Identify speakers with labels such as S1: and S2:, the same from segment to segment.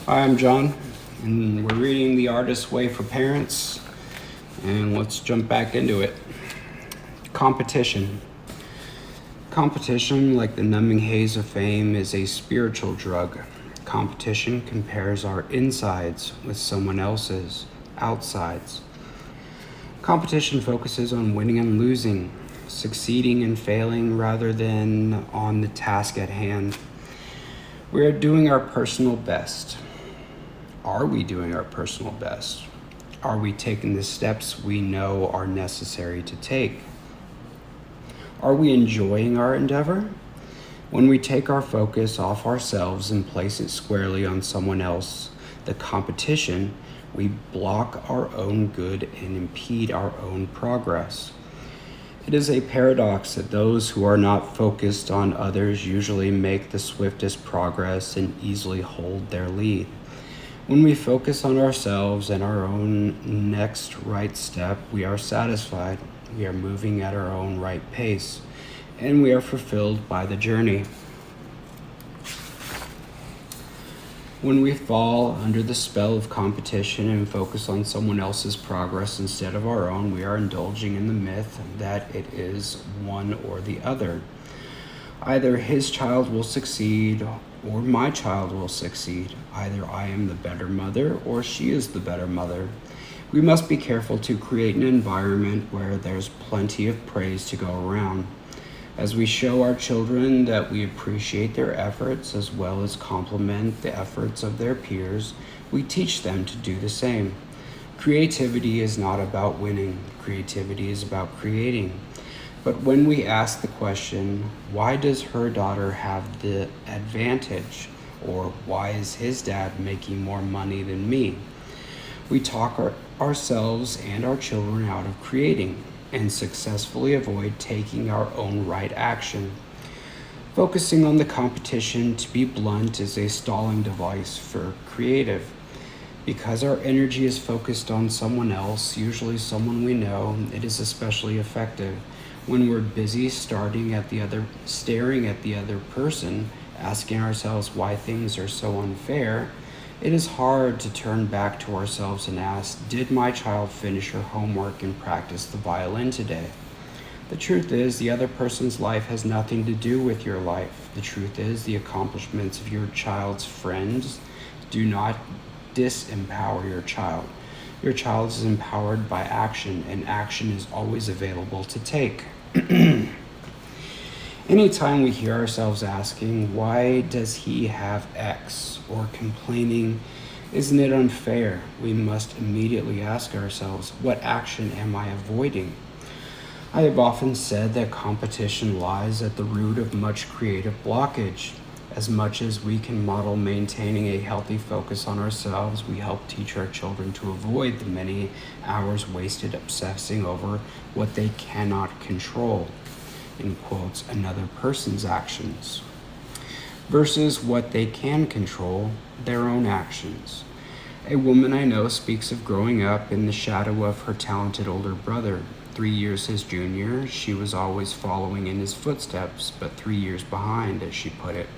S1: Hi, I'm John, and we're reading The Artist's Way for Parents, and let's jump back into it. Competition. Competition, like the numbing haze of fame, is a spiritual drug. Competition compares our insides with someone else's outsides. Competition focuses on winning and losing, succeeding and failing rather than on the task at hand. We are doing our personal best. Are we doing our personal best? Are we taking the steps we know are necessary to take? Are we enjoying our endeavor? When we take our focus off ourselves and place it squarely on someone else, the competition, we block our own good and impede our own progress. It is a paradox that those who are not focused on others usually make the swiftest progress and easily hold their lead. When we focus on ourselves and our own next right step, we are satisfied, we are moving at our own right pace, and we are fulfilled by the journey. When we fall under the spell of competition and focus on someone else's progress instead of our own, we are indulging in the myth that it is one or the other. Either his child will succeed or my child will succeed. Either I am the better mother or she is the better mother. We must be careful to create an environment where there's plenty of praise to go around. As we show our children that we appreciate their efforts as well as compliment the efforts of their peers, we teach them to do the same. Creativity is not about winning. Creativity is about creating. But when we ask the question, why does her daughter have the advantage? Or why is his dad making more money than me? We talk ourselves and our children out of creating and successfully avoid taking our own right action. Focusing on the competition, to be blunt, is a stalling device for creative. Because our energy is focused on someone else, usually someone we know, it is especially effective. When we're busy staring at the other person, asking ourselves why things are so unfair, it is hard to turn back to ourselves and ask, did my child finish her homework and practice the violin today? The truth is, the other person's life has nothing to do with your life. The truth is, the accomplishments of your child's friends do not disempower your child. Your child is empowered by action, and action is always available to take. Anytime we hear ourselves asking, why does he have X? Or complaining, isn't it unfair? We must immediately ask ourselves, what action am I avoiding? I have often said that competition lies at the root of much creative blockage. As much as we can model maintaining a healthy focus on ourselves, we help teach our children to avoid the many hours wasted obsessing over what they cannot control, in quotes, another person's actions, versus what they can control, their own actions. A woman I know speaks of growing up in the shadow of her talented older brother. 3 years his junior, she was always following in his footsteps, but 3 years behind, as she put it.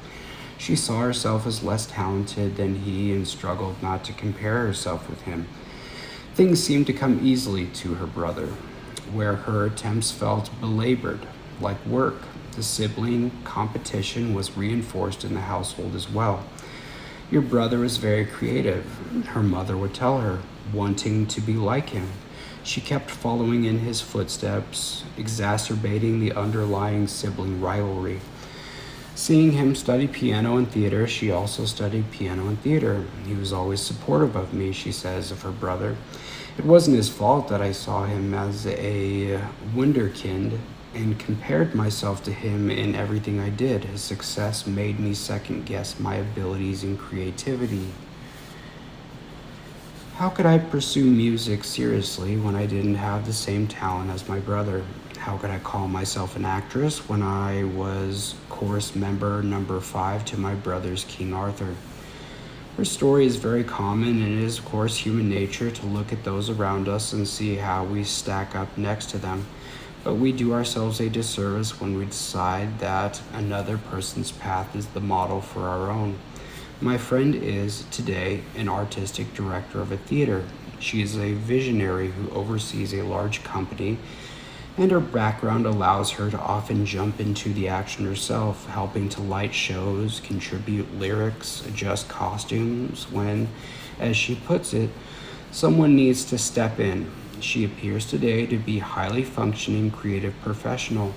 S1: She saw herself as less talented than he and struggled not to compare herself with him. Things seemed to come easily to her brother, where her attempts felt belabored. Like work, the sibling competition was reinforced in the household as well. Your brother is very creative, her mother would tell her, wanting to be like him. She kept following in his footsteps, exacerbating the underlying sibling rivalry. Seeing him study piano and theater, she also studied piano and theater. He was always supportive of me, she says, of her brother. It wasn't his fault that I saw him as a wunderkind and compared myself to him in everything I did. His success made me second guess my abilities and creativity. How could I pursue music seriously when I didn't have the same talent as my brother? How could I call myself an actress when I was chorus member number 5 to my brother's King Arthur? Her story is very common, and it is, of course, human nature to look at those around us and see how we stack up next to them. But we do ourselves a disservice when we decide that another person's path is the model for our own. My friend is today an artistic director of a theater. She is a visionary who oversees a large company, and her background allows her to often jump into the action herself, helping to light shows, contribute lyrics, adjust costumes when, as she puts it, someone needs to step in. She appears today to be a highly functioning creative professional.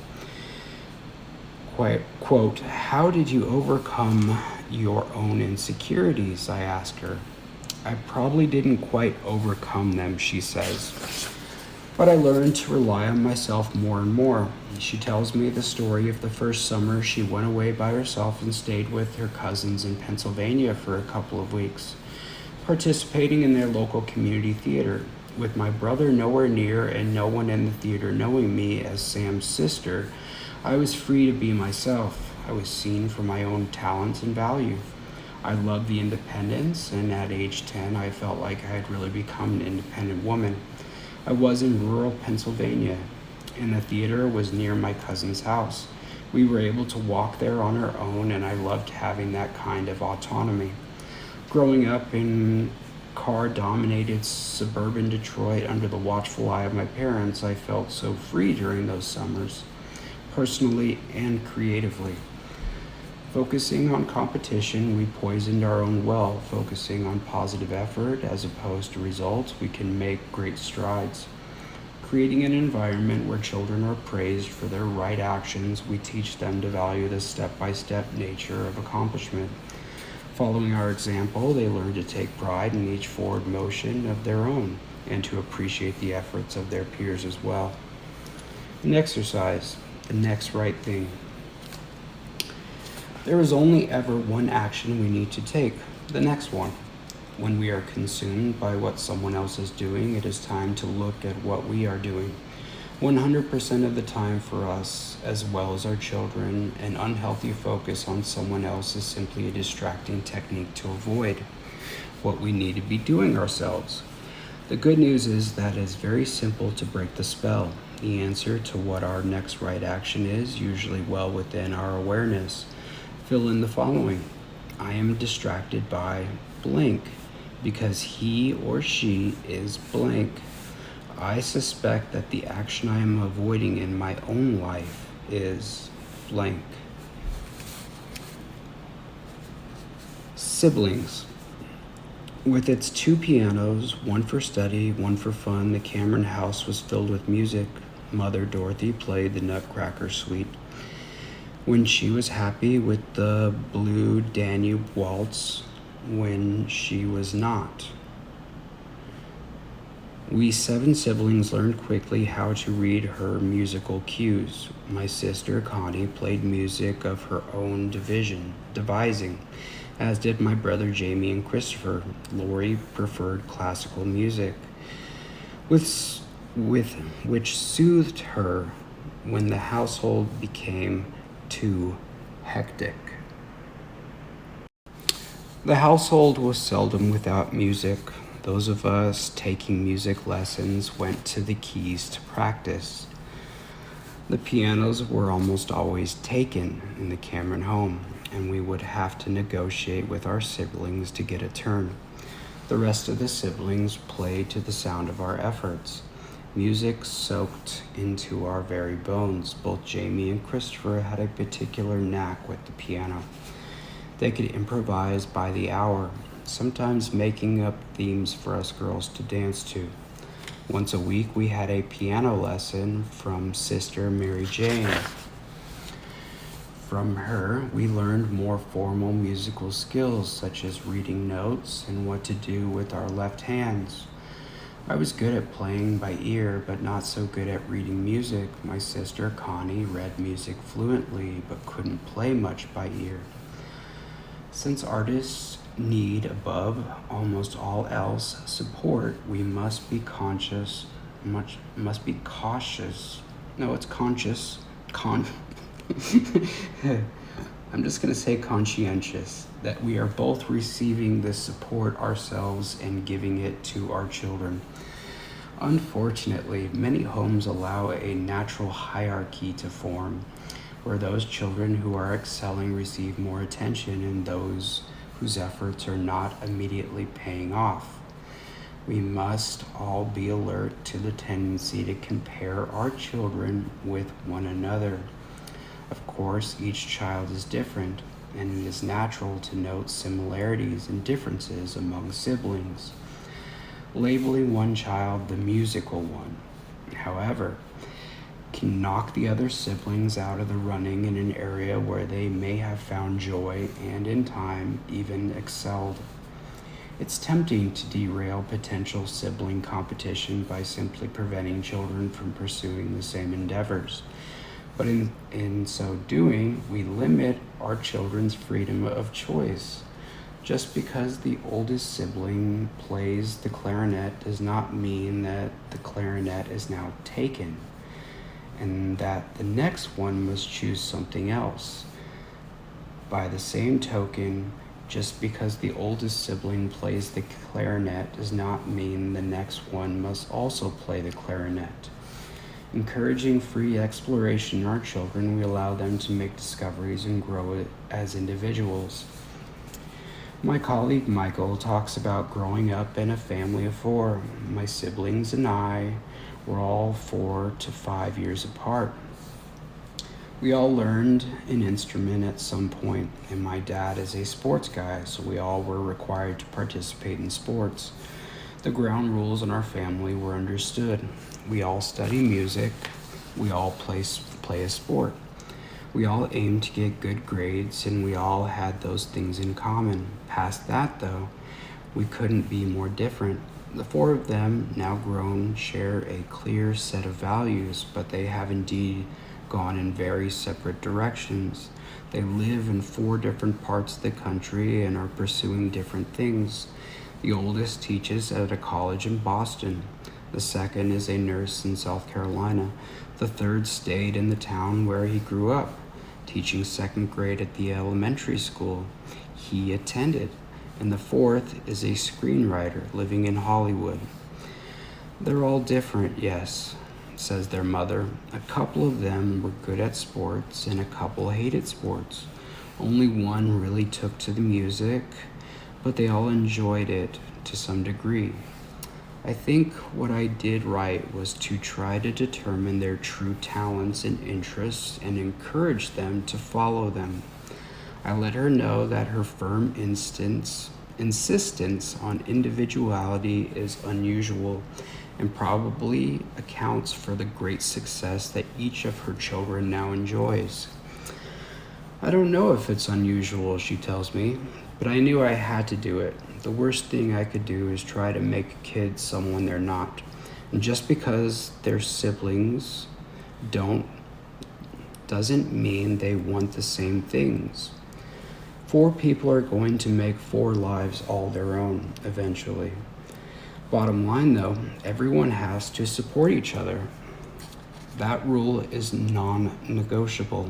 S1: Quote, how did you overcome your own insecurities? I asked her. I probably didn't quite overcome them, she says, but I learned to rely on myself more and more. She tells me the story of the first summer she went away by herself and stayed with her cousins in Pennsylvania for a couple of weeks, participating in their local community theater. With my brother nowhere near and no one in the theater knowing me as Sam's sister, I was free to be myself. I was seen for my own talents and value. I loved the independence, and at age 10, I felt like I had really become an independent woman. I was in rural Pennsylvania, and the theater was near my cousin's house. We were able to walk there on our own, and I loved having that kind of autonomy. Growing up in car-dominated suburban Detroit under the watchful eye of my parents, I felt so free during those summers, personally and creatively. Focusing on competition, we poisoned our own well. Focusing on positive effort as opposed to results, we can make great strides. Creating an environment where children are praised for their right actions, we teach them to value the step-by-step nature of accomplishment. Following our example, they learn to take pride in each forward motion of their own and to appreciate the efforts of their peers as well. An exercise, the next right thing. There is only ever one action we need to take, the next one. When we are consumed by what someone else is doing, it is time to look at what we are doing. 100% of the time for us, as well as our children, an unhealthy focus on someone else is simply a distracting technique to avoid what we need to be doing ourselves. The good news is that it's very simple to break the spell. The answer to what our next right action is usually well within our awareness. Fill in the following. I am distracted by blank because he or she is blank. I suspect that the action I am avoiding in my own life is blank. Siblings. With its 2 pianos, one for study, one for fun, the Cameron house was filled with music. Mother Dorothy played the Nutcracker Suite when she was happy, with the Blue Danube Waltz when she was not. We 7 siblings learned quickly how to read her musical cues. My sister Connie played music of her own devising, as did my brother Jamie and Christopher. Lori preferred classical music, with which soothed her when the household became too hectic. The household was seldom without music. Those of us taking music lessons went to the keys to practice. The pianos were almost always taken in the Cameron home, and we would have to negotiate with our siblings to get a turn. The rest of the siblings played to the sound of our efforts. Music soaked into our very bones. Both Jamie and Christopher had a particular knack with the piano. They could improvise by the hour, sometimes making up themes for us girls to dance to. Once a week, we had a piano lesson from Sister Mary Jane. From her, we learned more formal musical skills, such as reading notes and what to do with our left hands. I was good at playing by ear, but not so good at reading music. My sister Connie read music fluently, but couldn't play much by ear. Since artists need, above almost all else, support, we must be conscious. No, it's conscious. I'm just going to say conscientious, that we are both receiving this support ourselves and giving it to our children. Unfortunately, many homes allow a natural hierarchy to form, where those children who are excelling receive more attention and those whose efforts are not immediately paying off. We must all be alert to the tendency to compare our children with one another. Of course, each child is different, and it is natural to note similarities and differences among siblings, labeling one child the musical one, however, can knock the other siblings out of the running in an area where they may have found joy and, in time, even excelled. It's tempting to derail potential sibling competition by simply preventing children from pursuing the same endeavors. But in so doing, we limit our children's freedom of choice. Just because the oldest sibling plays the clarinet does not mean that the clarinet is now taken, and that the next one must choose something else. By the same token, just because the oldest sibling plays the clarinet does not mean the next one must also play the clarinet. Encouraging free exploration in our children, we allow them to make discoveries and grow as individuals. My colleague Michael talks about growing up in a family of 4. My siblings and I were all 4 to 5 years apart. We all learned an instrument at some point, and my dad is a sports guy, so we all were required to participate in sports. The ground rules in our family were understood. We all study music. We all play a sport. We all aimed to get good grades, and we all had those things in common. Past that, though, we couldn't be more different. The 4 of them, now grown, share a clear set of values, but they have indeed gone in very separate directions. They live in 4 different parts of the country and are pursuing different things. The oldest teaches at a college in Boston. The second is a nurse in South Carolina. The third stayed in the town where he grew up, teaching 2nd grade at the elementary school he attended. And the 4th is a screenwriter living in Hollywood. They're all different, yes, says their mother. A couple of them were good at sports and a couple hated sports. Only one really took to the music, but they all enjoyed it to some degree. I think what I did right was to try to determine their true talents and interests and encourage them to follow them. I let her know that her firm insistence on individuality is unusual and probably accounts for the great success that each of her children now enjoys. I don't know if it's unusual, she tells me, but I knew I had to do it. The worst thing I could do is try to make kids someone they're not. And just because their siblings doesn't mean they want the same things. 4 people are going to make 4 lives all their own eventually. Bottom line though, everyone has to support each other. That rule is non-negotiable.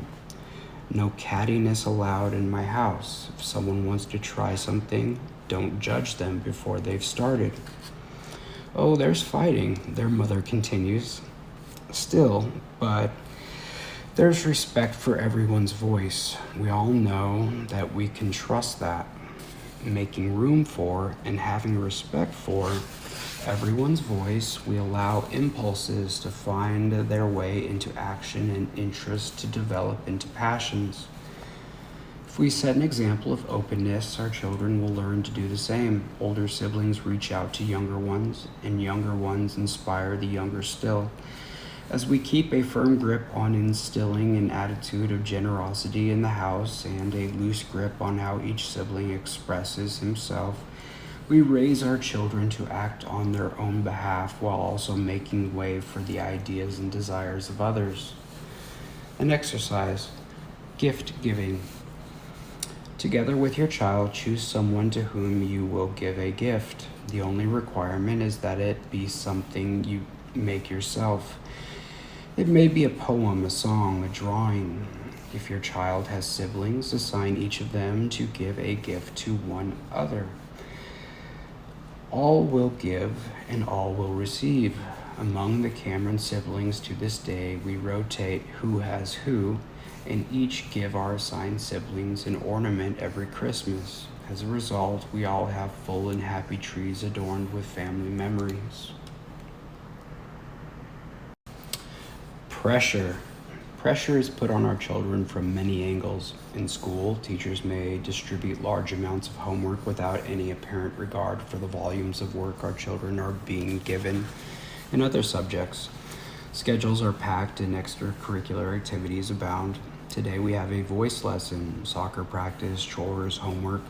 S1: No cattiness allowed in my house. If someone wants to try something, don't judge them before they've started. Oh, there's fighting, their mother continues. Still, but there's respect for everyone's voice. We all know that we can trust that. Making room for and having respect for everyone's voice, we allow impulses to find their way into action and interests to develop into passions. If we set an example of openness, our children will learn to do the same. Older siblings reach out to younger ones, and younger ones inspire the younger still. As we keep a firm grip on instilling an attitude of generosity in the house and a loose grip on how each sibling expresses himself, we raise our children to act on their own behalf while also making way for the ideas and desires of others. An exercise, gift giving. Together with your child, choose someone to whom you will give a gift. The only requirement is that it be something you make yourself. It may be a poem, a song, a drawing. If your child has siblings, assign each of them to give a gift to one other. All will give and all will receive. Among the Cameron siblings to this day, we rotate who has who and each give our assigned siblings an ornament every Christmas. As a result, we all have full and happy trees adorned with family memories. Pressure. Pressure is put on our children from many angles. In school, teachers may distribute large amounts of homework without any apparent regard for the volumes of work our children are being given. In other subjects, schedules are packed and extracurricular activities abound. Today we have a voice lesson, soccer practice, chores, homework,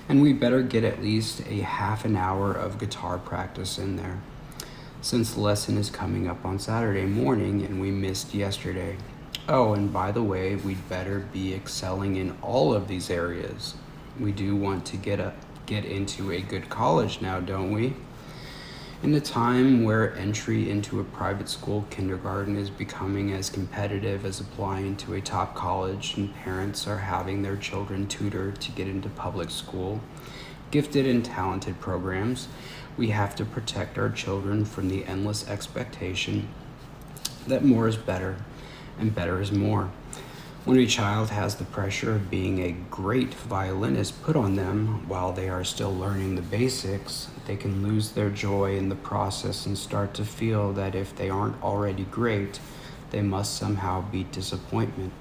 S1: and we better get at least a half an hour of guitar practice in there, since the lesson is coming up on Saturday morning and we missed yesterday. Oh, and by the way, we'd better be excelling in all of these areas. We do want to get into a good college now, don't we? In a time where entry into a private school kindergarten is becoming as competitive as applying to a top college, and parents are having their children tutored to get into public school, gifted and talented programs, we have to protect our children from the endless expectation that more is better and better is more. When a child has the pressure of being a great violinist put on them while they are still learning the basics, they can lose their joy in the process and start to feel that if they aren't already great, they must somehow beat disappointment.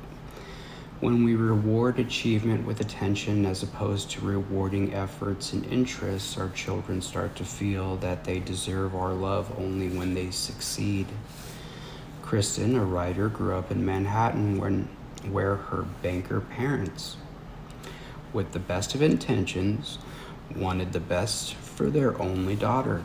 S1: When we reward achievement with attention as opposed to rewarding efforts and interests, our children start to feel that they deserve our love only when they succeed. Kristen, a writer, grew up in Manhattan where her banker parents, with the best of intentions, wanted the best for their only daughter.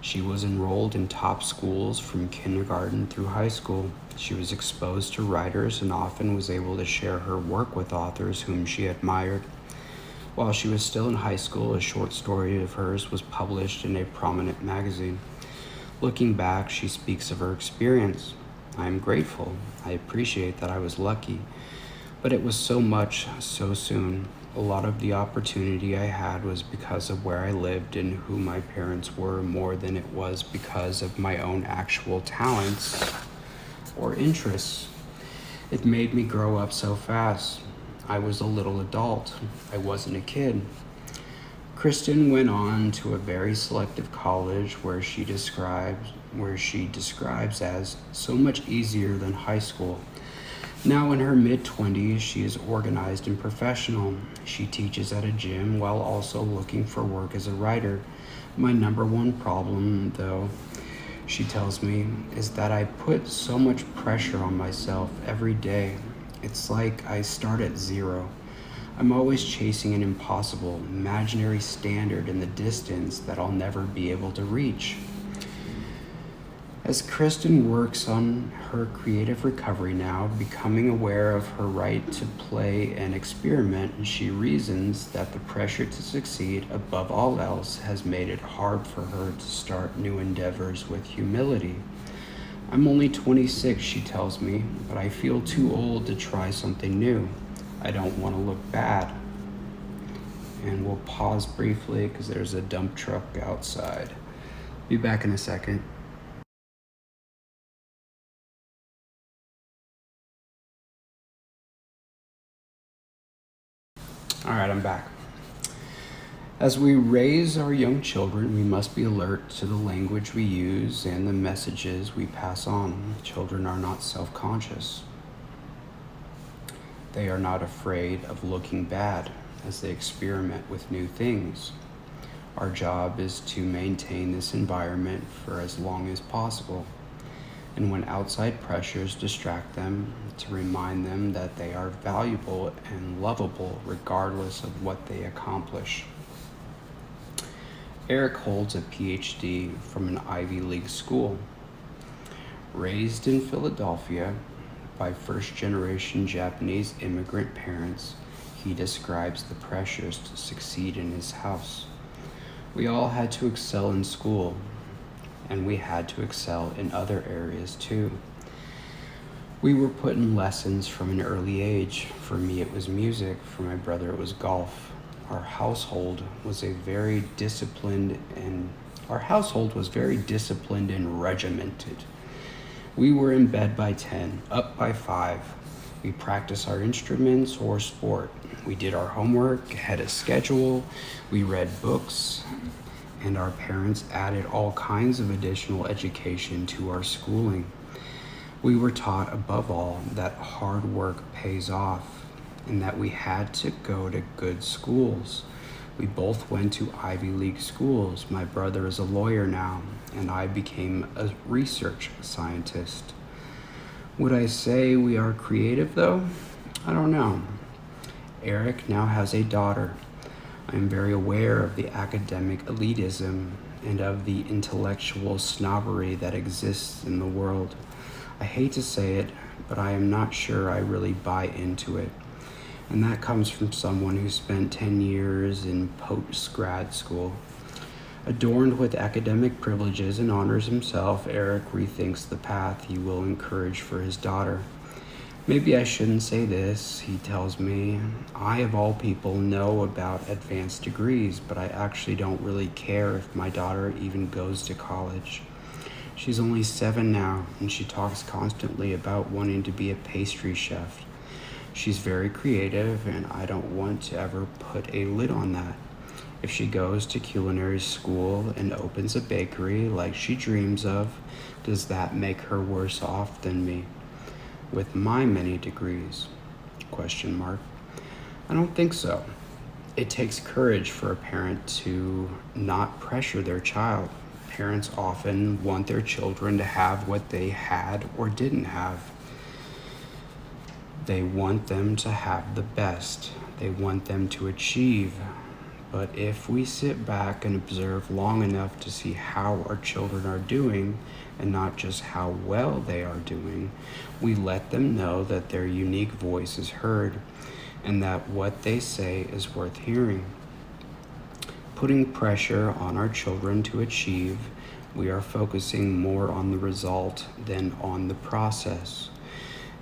S1: She was enrolled in top schools from kindergarten through high school. She was exposed to writers and often was able to share her work with authors whom she admired. While she was still in high school, a short story of hers was published in a prominent magazine. Looking back, she speaks of her experience. I am grateful. I appreciate that I was lucky, but it was so much so soon. A lot of the opportunity I had was because of where I lived and who my parents were more than it was because of my own actual talents or interests. It made me grow up so fast. I was a little adult. I wasn't a kid. Kristen went on to a very selective college where she describes as so much easier than high school. Now in her mid-20s, she is organized and professional. She teaches at a gym while also looking for work as a writer. My number one problem, though, she tells me, is that I put so much pressure on myself every day. It's like I start at zero. I'm always chasing an impossible, imaginary standard in the distance that I'll never be able to reach. As Kristen works on her creative recovery now, becoming aware of her right to play and experiment, she reasons that the pressure to succeed above all else has made it hard for her to start new endeavors with humility. I'm only 26, she tells me, but I feel too old to try something new. I don't want to look bad. And we'll pause briefly because there's a dump truck outside. Be back in a second. All right, I'm back. As we raise our young children, we must be alert to the language we use and the messages we pass on. Children are not self-conscious. They are not afraid of looking bad as they experiment with new things. Our job is to maintain this environment for as long as possible. And when outside pressures distract them, to remind them that they are valuable and lovable regardless of what they accomplish. Eric holds a PhD from an Ivy League school. Raised in Philadelphia by first-generation Japanese immigrant parents, he describes the pressures to succeed in his house. We all had to excel in school, and we had to excel in other areas too. We were put in lessons from an early age. For me, it was music. For my brother, it was golf. Our household was very disciplined and regimented. We were in bed by 10, up by 5, We practiced our instruments or sport. We did our homework, had a schedule, we read books, and our parents added all kinds of additional education to our schooling. We were taught, above all, that hard work pays off and that we had to go to good schools. We both went to Ivy League schools. My brother is a lawyer now, and I became a research scientist. Would I say we are creative, though? I don't know. Eric now has a daughter. I am very aware of the academic elitism and of the intellectual snobbery that exists in the world. I hate to say it, but I am not sure I really buy into it. And that comes from someone who spent 10 years in post-grad school. Adorned with academic privileges and honors himself, Eric rethinks the path he will encourage for his daughter. Maybe I shouldn't say this, he tells me. I, of all people, know about advanced degrees, but I actually don't really care if my daughter even goes to college. She's only 7 now, and she talks constantly about wanting to be a pastry chef. She's very creative, and I don't want to ever put a lid on that. If she goes to culinary school and opens a bakery like she dreams of, does that make her worse off than me? With my many degrees? Question mark. I don't think so. It takes courage for a parent to not pressure their child. Parents often want their children to have what they had or didn't have. They want them to have the best. They want them to achieve. But if we sit back and observe long enough to see how our children are doing, and not just how well they are doing, we let them know that their unique voice is heard, and that what they say is worth hearing. Putting pressure on our children to achieve, we are focusing more on the result than on the process.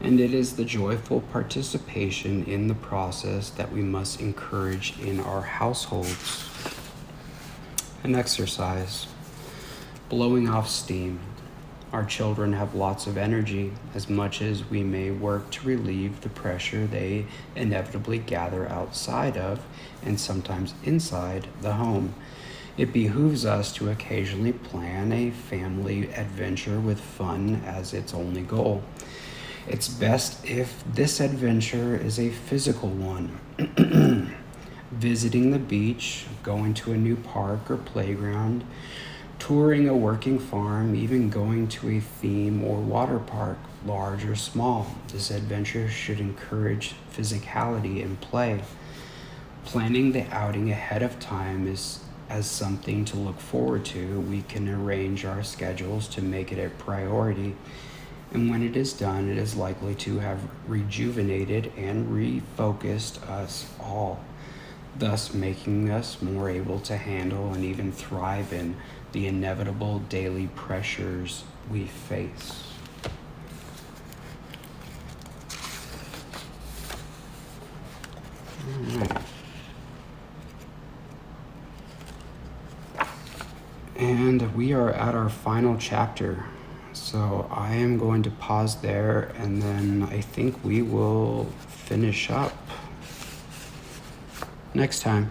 S1: And it is the joyful participation in the process that we must encourage in our households. An exercise. Blowing off steam. Our children have lots of energy. As much as we may work to relieve the pressure they inevitably gather outside of, and sometimes inside, the home, it behooves us to occasionally plan a family adventure with fun as its only goal. It's best if this adventure is a physical one. Visiting the beach, going to a new park or playground, touring a working farm, even going to a theme or water park, large or small. This adventure should encourage physicality and play. Planning the outing ahead of time is as something to look forward to. We can arrange our schedules to make it a priority. And when it is done, it is likely to have rejuvenated and refocused us all, thus making us more able to handle and even thrive in the inevitable daily pressures we face. All right. And we are at our final chapter. So I am going to pause there, and then I think we will finish up next time.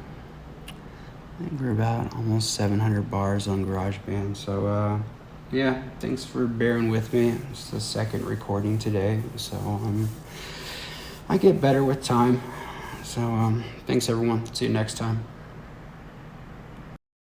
S1: I think we're about almost 700 bars on GarageBand. So yeah, thanks for bearing with me. It's the second recording today, so I get better with time. So thanks everyone. See you next time.